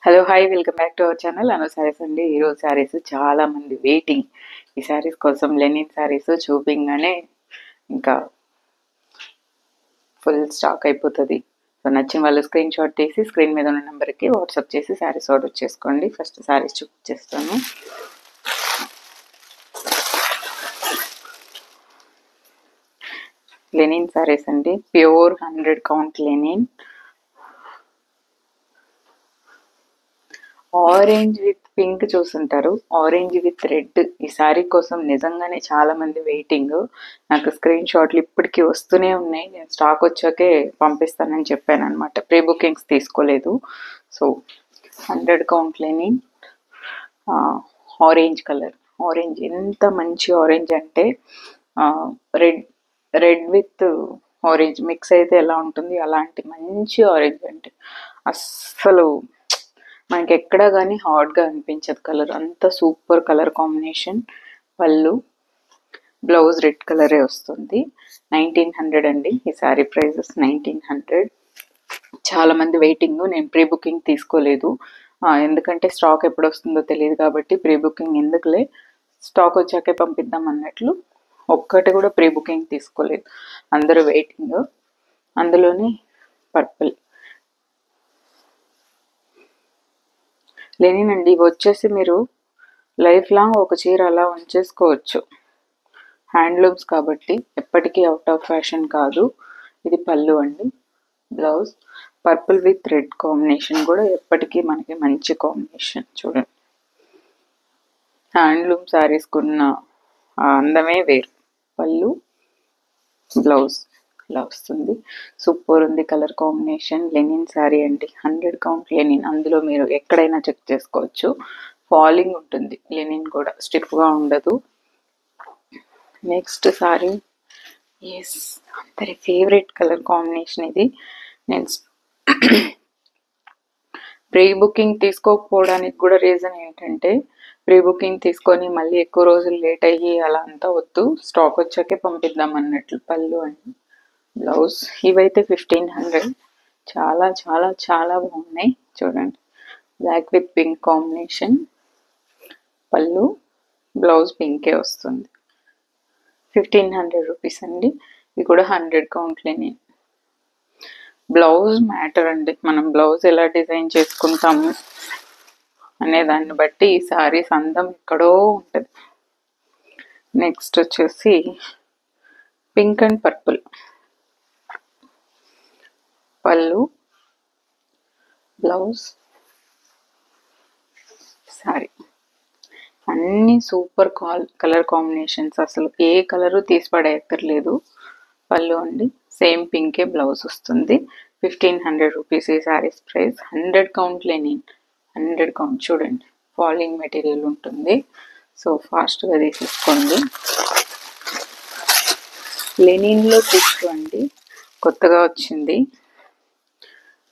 Hello hi welcome back to our channel Anu sarees అండి. ఈరోజు శారీస్ చాలా మంది వెయిటింగ్. ఈ శారీస్ కోసం లెనిన్ శారీస్ చూపించగానే ఇంకా ఫుల్ స్టాక్ అయిపోతుంది. సో నచ్చిన వాళ్ళు స్క్రీన్ షాట్ తీసి స్క్రీన్ మీద ఉన్న నెంబర్కి వాట్సాప్ చేసి శారీస్ ఆర్డర్ చేసుకోండి. ఫస్ట్ శారీస్ చూపించేస్తాను. లెనిన్ శారీస్ అండి, pure 100 count linen. Orange with pink చూసుంటారు, ఆరెంజ్ విత్ రెడ్. ఈ శారీ కోసం నిజంగానే చాలా మంది వెయిటింగ్. నాకు స్క్రీన్ షాట్లు ఇప్పటికీ వస్తూనే ఉన్నాయి. నేను స్టాక్ వచ్చాకే పంపిస్తానని చెప్పాను అనమాట. ప్రీ బుకింగ్స్ తీసుకోలేదు. So 100 count linen, orange colour. Orange ఎంత మంచి ఆరెంజ్ అంటే red red with orange mix అయితే ఎలా ఉంటుంది అలాంటి మంచి ఆరెంజ్. అంటే అస్సలు మనకి ఎక్కడా కానీ హాట్గా అనిపించదు కలర్, అంత సూపర్ కలర్ కాంబినేషన్. పళ్ళు, బ్లౌజ్ రెడ్ కలరే వస్తుంది. 1900 అండి ఈ శారీ ప్రైజెస్, 1900. చాలా మంది వెయిటింగ్. నేను ప్రీ బుకింగ్ తీసుకోలేదు, ఎందుకంటే స్టాక్ ఎప్పుడు వస్తుందో తెలియదు కాబట్టి. ప్రీ బుకింగ్ ఎందుకులే, స్టాక్ వచ్చాకే పంపిద్దాం అన్నట్లు ఒక్కటి కూడా ప్రీ బుకింగ్ తీసుకోలేదు. అందరూ వెయిటింగ్. అందులోని పర్పుల్ లెనిన్ అండి. ఇవి వచ్చేసి మీరు లైఫ్ లాంగ్ ఒక చీర అలా ఉంచేసుకోవచ్చు. హ్యాండ్లూమ్స్ కాబట్టి ఎప్పటికీ అవుట్ ఆఫ్ ఫ్యాషన్ కాదు. ఇది పళ్ళు అండి. Blouse purple with red combination కూడా ఎప్పటికీ మనకి మంచి కాంబినేషన్. చూడండి, హ్యాండ్లూమ్ శారీస్కున్న అందమే వేరు. పళ్ళు, బ్లౌజ్ ఇలా వస్తుంది. సూపర్ ఉంది కలర్ కాంబినేషన్. లెనిన్ శారీ అండి, 100 కౌంట్ లెనిన్. అందులో మీరు ఎక్కడైనా చెక్ చేసుకోవచ్చు. ఫాలింగ్ ఉంటుంది లెనిన్ కూడా, స్టిఫ్గా ఉండదు. నెక్స్ట్ శారీ, ఎస్ అందరి ఫేవరెట్ కలర్ కాంబినేషన్ ఇది. నేను ప్రీ బుకింగ్ తీసుకోకపోవడానికి కూడా రీజన్ ఏంటంటే, ప్రీ బుకింగ్ తీసుకొని మళ్ళీ ఎక్కువ రోజులు లేట్ అయ్యి అలా అంతా వద్దు, స్టాక్ వచ్చాకే పంపిద్దాం అన్నట్లు. పళ్ళు అండి, బ్లౌజ్. ఇవైతే 1500. చాలా చాలా చాలా బాగున్నాయి. చూడండి, బ్లాక్ విత్ పింక్ కాంబినేషన్. పళ్ళు, బ్లౌజ్ పింకే వస్తుంది. 1500 రూపీస్ అండి. ఇది కూడా 100 కౌంట్ లెనిన్. బ్లౌజ్ మ్యాటర్ అండి, మనం బ్లౌజ్ ఎలా డిజైన్ చేసుకుంటాము అనే దాన్ని బట్టి ఈ శారీస్ అందం ఎక్కడో ఉంటుంది. నెక్స్ట్ వచ్చేసి పింక్ అండ్ పర్పుల్. పళ్ళు, బ్లౌజ్, శారీ అన్నీ సూపర్ కలర్ కాంబినేషన్స్. అసలు ఏ కలరు తీసి పడేయక్కర్లేదు. పళ్ళు అండి, సేమ్ పింకే బ్లౌజ్ వస్తుంది. 1500 రూపీస్ ఈ sarees price. 100 count linen, 100 count. చూడండి, ఫాలింగ్ మెటీరియల్ ఉంటుంది. సో ఫాస్ట్గా తీసేసుకోండి. లెనిన్లో టిష్యూ అండి, కొత్తగా వచ్చింది.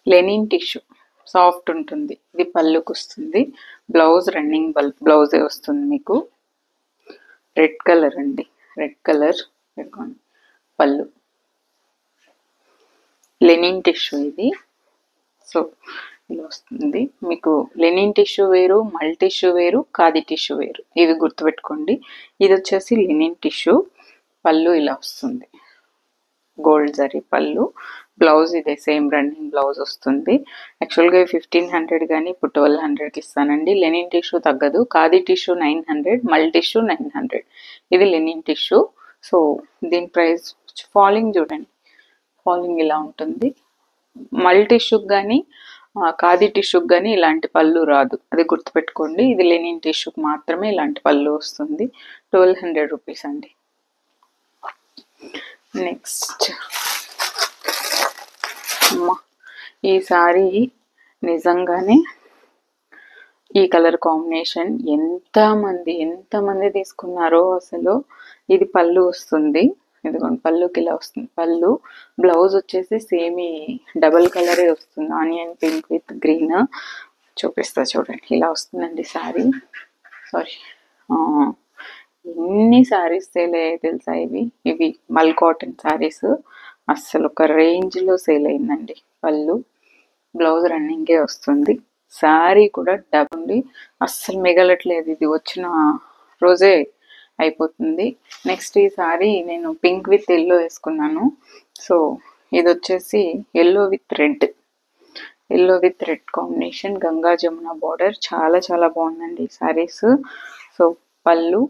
లెనిన్ టిష్యూ సాఫ్ట్ ఉంటుంది. ఇది పళ్ళుకి వస్తుంది. బ్లౌజ్ రన్నింగ్ బ్లౌజే వస్తుంది మీకు. రెడ్ కలర్ అండి, రెడ్ కలర్. పళ్ళు లెనిన్ టిష్యూ ఇది. సో ఇలా వస్తుంది మీకు. లెనిన్ టిష్యూ వేరు, మల్ టిష్యూ వేరు, ఖాదీ టిష్యూ వేరు, ఇవి గుర్తుపెట్టుకోండి. ఇది వచ్చేసి లెనిన్ టిష్యూ. పళ్ళు ఇలా వస్తుంది, గోల్డ్ జరీ పళ్ళు. బ్లౌజ్ ఇదే సేమ్ రన్నింగ్ బ్లౌజ్ వస్తుంది. యాక్చువల్గా 1500 కానీ ఇప్పుడు 1200కి ఇస్తానండి. లెనిన్ టిష్యూ తగ్గదు. ఖాదీ టిష్యూ 900, మల్ టిష్యూ 900. ఇది లెనిన్ టిష్యూ. సో దీని ప్రైస్ ఫాలింగ్ చూడండి, ఫాలింగ్ ఇలా ఉంటుంది. మల్ టిష్యూకి కానీ ఖాదీ టిష్యూకి కానీ ఇలాంటి పళ్ళు రాదు, అది గుర్తుపెట్టుకోండి. ఇది లెనిన్ టిష్యూకి మాత్రమే ఇలాంటి పళ్ళు వస్తుంది. 1200 రూపీస్ అండి. నెక్స్ట్ ఈ సారీ నిజంగానే ఈ కలర్ కాంబినేషన్ ఎంతమంది తీసుకున్నారో అసలు. ఇది పళ్ళు వస్తుంది, ఇదిగోండి పళ్ళుకి ఇలా వస్తుంది. పళ్ళు, బ్లౌజ్ వచ్చేసి సేమ్ డబల్ కలరే వస్తుంది, ఆనియన్ పింక్ విత్ గ్రీన్. చూపిస్తా చూడండి, ఇలా వస్తుందండి శారీ. సారీ, ఎన్ని శారీస్ సేల్ అయ్యాయి తెలుసా. ఇవి మల్ కాటన్ శారీస్ అస్సలు ఒక రేంజ్లో సేల్ అయిందండి. పళ్ళు, బ్లౌజ్ రన్నింగే వస్తుంది. శారీ కూడా డబ్బుండి అస్సలు మిగలట్లేదు, ఇది వచ్చిన రోజే అయిపోతుంది. నెక్స్ట్ ఈ శారీ నేను పింక్ విత్ ఎల్లో వేసుకున్నాను. సో ఇది వచ్చేసి yellow with red, yellow with red combination, Ganga Jamuna border, చాలా చాలా బాగుందండి ఈ శారీస్. సో పళ్ళు,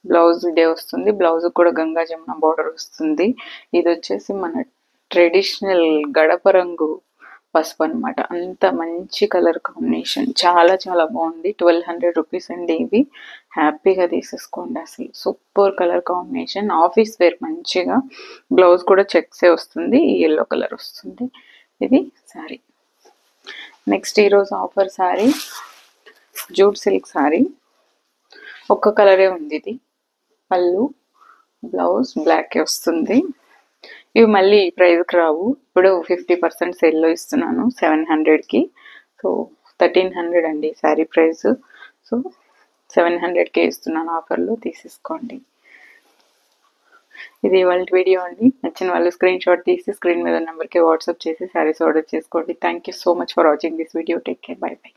బ్లౌజ్ ఇదే వస్తుంది, బ్లౌజ్ కూడా గంగా జమున బార్డర్ వస్తుంది. ఇది వచ్చేసి మన ట్రెడిషనల్ గడప రంగు పసుపు అనమాట. అంత మంచి కలర్ కాంబినేషన్, చాలా చాలా బాగుంది. 1200 రూపీస్ అండి ఇవి, హ్యాపీగా తీసేసుకోండి. అసలు super colour combination, office wear మంచిగా. బ్లౌజ్ కూడా చెక్సే వస్తుంది, ఎల్లో కలర్ వస్తుంది. ఇది శారీ. నెక్స్ట్ ఈరోజు offer saree jute silk saree, ఒక్క కలరే ఉంది. ఇది పళ్ళు, బ్లౌజ్ బ్లాక్ వస్తుంది. ఇవి మళ్ళీ ప్రైస్కి రావు, ఇప్పుడు 50% సేల్లో ఇస్తున్నాను 700కి. సో 1300 అండి శారీ ప్రైస్. సో 700కే ఇస్తున్నాను ఆఫర్లో, తీసేసుకోండి. ఇది ఇవాళ వీడియో అండి. నచ్చిన వాళ్ళు స్క్రీన్ షాట్ తీసి స్క్రీన్ మీద నెంబర్కి వాట్సాప్ చేసి శారీస్ ఆర్డర్ చేసుకోండి. Thank you so much for watching this video. Take care, by by.